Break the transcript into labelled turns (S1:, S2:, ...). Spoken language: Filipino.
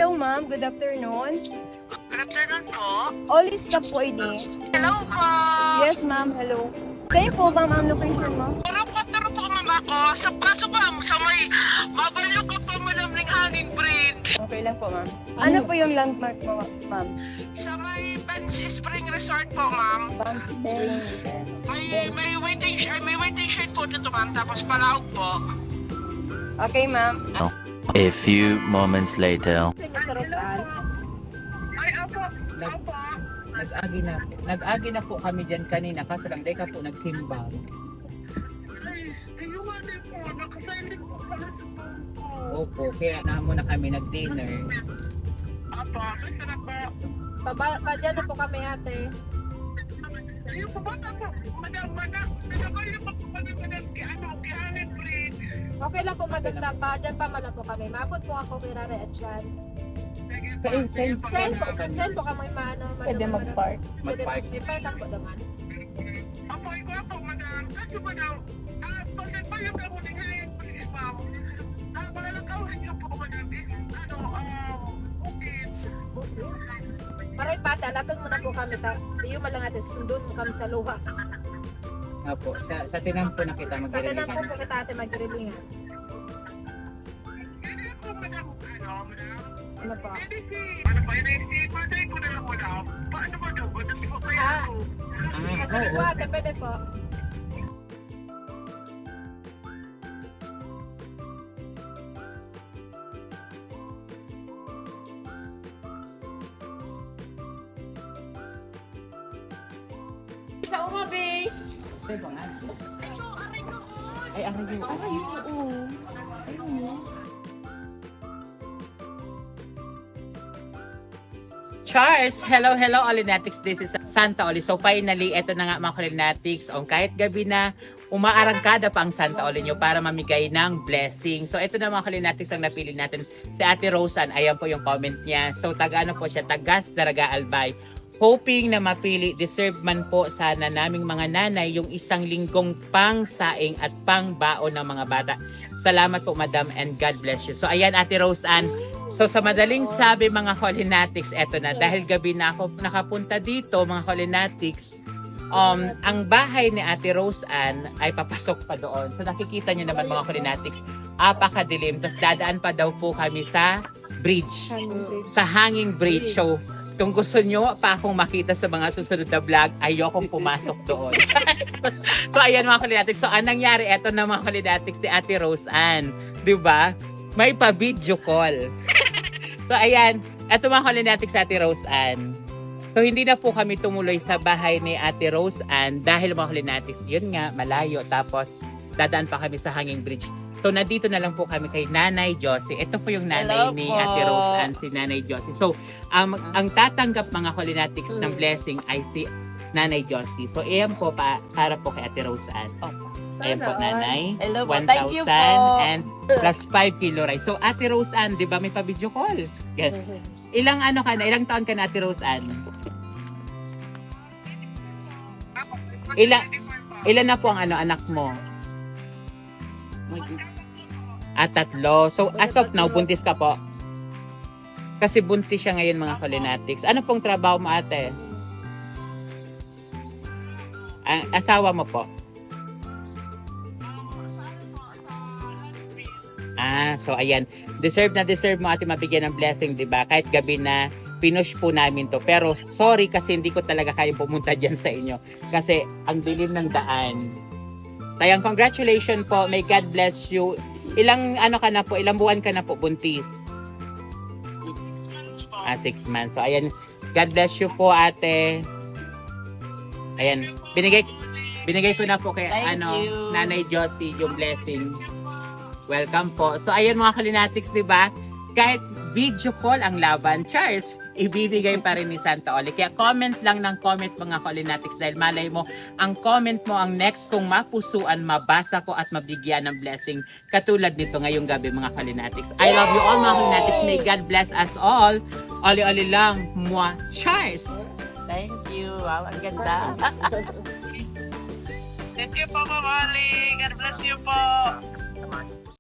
S1: Hello, ma'am. Good afternoon.
S2: Good afternoon po.
S1: Always na po ini.
S2: Hello po.
S1: Yes, ma'am. Hello. Sa'yo po, ma'am, ang location mo?
S2: Turo po ma'am ako. Sa kaso ma'am, sa may mabalyo ko pa malamling hangin bridge.
S1: Okay lang po, ma'am. Ano po yung landmark mo, ma'am?
S2: Sa may Banks Spring Resort po ma'am.
S1: Banks Springs.
S2: May waiting shed po dito ma'am. Tapos palaog po.
S1: Okay, ma'am.
S3: A few moments later.
S1: Sa Rosal.
S2: Ay, apo.
S4: Nag-agi na po kami dyan kanina, kaso lang dahil ka po nagsimba.
S2: Ay, inuwa din po. Nakasilent po pala sa phone ko.
S4: Opo, kaya na muna kami nag-dinner.
S2: Apo, masarap po.
S5: Padyan na po kami ate.
S2: Ayun po bata po. Madam. Nagabalyo pa po kami madam. Hangin bridge.
S5: Okay lang po madam na padyan pa man po kami. Maabot po ako kay Rare at Sean.
S2: Sige po.
S5: Send po kami maano.
S1: Pwede mag-park.
S4: Mag-park.
S5: May parkan po naman.
S2: Apo, ikaw po, madam. Kasi madam, pagkat pa yung kamuling hangin bridge, ma'am. Malalagawin niyo po, madam. Okay.
S5: Maray pata, laton muna po kami. Iyo malang ate, sundon mo kami sa luwas.
S4: Opo, sa tinampo na kita
S5: Sa tanan po
S4: mag-irilingan.
S5: po kita ate magrilingan.
S2: Pwede po, madam. Madam.
S5: Ano po?
S2: Pwede si... Ano ba yun? Si Padre ko na lang, madam. Paano ba daw? Ba't di ko kaya ako?
S5: Kasi po ate, pwede po.
S1: Sa umabi.
S4: Ay, ba nga?
S2: Ito, aray ko po.
S4: Ay, ano yun?
S1: Oo.
S4: Charles! Hello, Olinatics. This is Santa Oli. So finally, eto na nga mga Olinatics. Kahit gabi na, umaarangkada pa ang Santa Oli nyo para mamigay ng blessing. So eto na mga Olinatics ang napili natin. Si Ate Rosan, ayan po yung comment niya. So taga-ano po siya, tagas Daraga Albay. Hoping na mapili, deserve man po sana naming mga nanay yung isang linggong pang saing at pang baon ng mga bata. Salamat po madam and God bless you. So ayan Ate Roseanne, so sa madaling sabi mga Holinatics, eto na dahil gabi na ako nakapunta dito mga Holinatics, ang bahay ni Ate Roseanne ay papasok pa doon. So nakikita niyo naman mga Holinatics, apakadilim. Tapos dadaan pa daw po kami sa bridge. Sa hanging bridge. So kung gusto nyo pa akong makita sa mga susunod na vlog, ayokong pumasok doon. So ayan mga Holinatics. So anong nangyari, eto na mga Holinatics si Ate Roseanne. Diba? May pa-video call. So ayan, eto mga Holinatics si Ate Roseanne. So hindi na po kami tumuloy sa bahay ni Ate Roseanne dahil mga Holinatics, yun nga, malayo. Tapos dadaan pa kami sa hanging bridge. So, nandito na lang po kami kay Nanay Josie. Ito po yung nanay
S1: Hello
S4: ni
S1: po.
S4: Ate Roseanne, si Nanay Josie. So, ang tatanggap mga Holinatics ng blessing ay si Nanay Josie. So, iyan po para po kay Ate Roseanne. Ayan po, Nanay.
S1: Hello po.
S4: 1,000
S1: Thank you po.
S4: and plus 5 kilo rice. So, Ate Roseanne, di ba may pa-video call? Yan. Ilang taon ka na, Ate Roseanne? Ilan na po ang anak mo? Tatlo. So, as of now, buntis ka po? Kasi buntis siya ngayon mga Holinatics. Ano pong trabaho mo, ate? Ang asawa mo po? So ayan. Deserve mo ate mabigyan ng blessing, di ba? Kahit gabi na pinush po namin to. Pero sorry kasi hindi ko talaga kaya pumunta dyan sa inyo. Kasi ang dilim ng daan. Tayang congratulations po. May God bless you. Ilang buwan ka na po buntis? 6 months. So ayan, God bless you po ate. Ayan, binigay ko na po kay
S1: Thank you.
S4: Nanay Josie yung blessing. Welcome po. So ayan mga Holinatics, di ba? Kahit video call ang laban, Charles, ibibigay pa rin ni Santa Oli. Kaya comment lang ng comment mga Holinatics dahil malay mo, ang comment mo ang next kong mapusuan, mabasa ko at mabigyan ng blessing katulad nito ngayong gabi mga Holinatics. I love you all mga Holinatics. May God bless us all. Oli-oli lang. Mwah. Charles!
S1: Thank you. Wow, ang ganda.
S2: Thank you po, Ma'am Ali. God bless you po.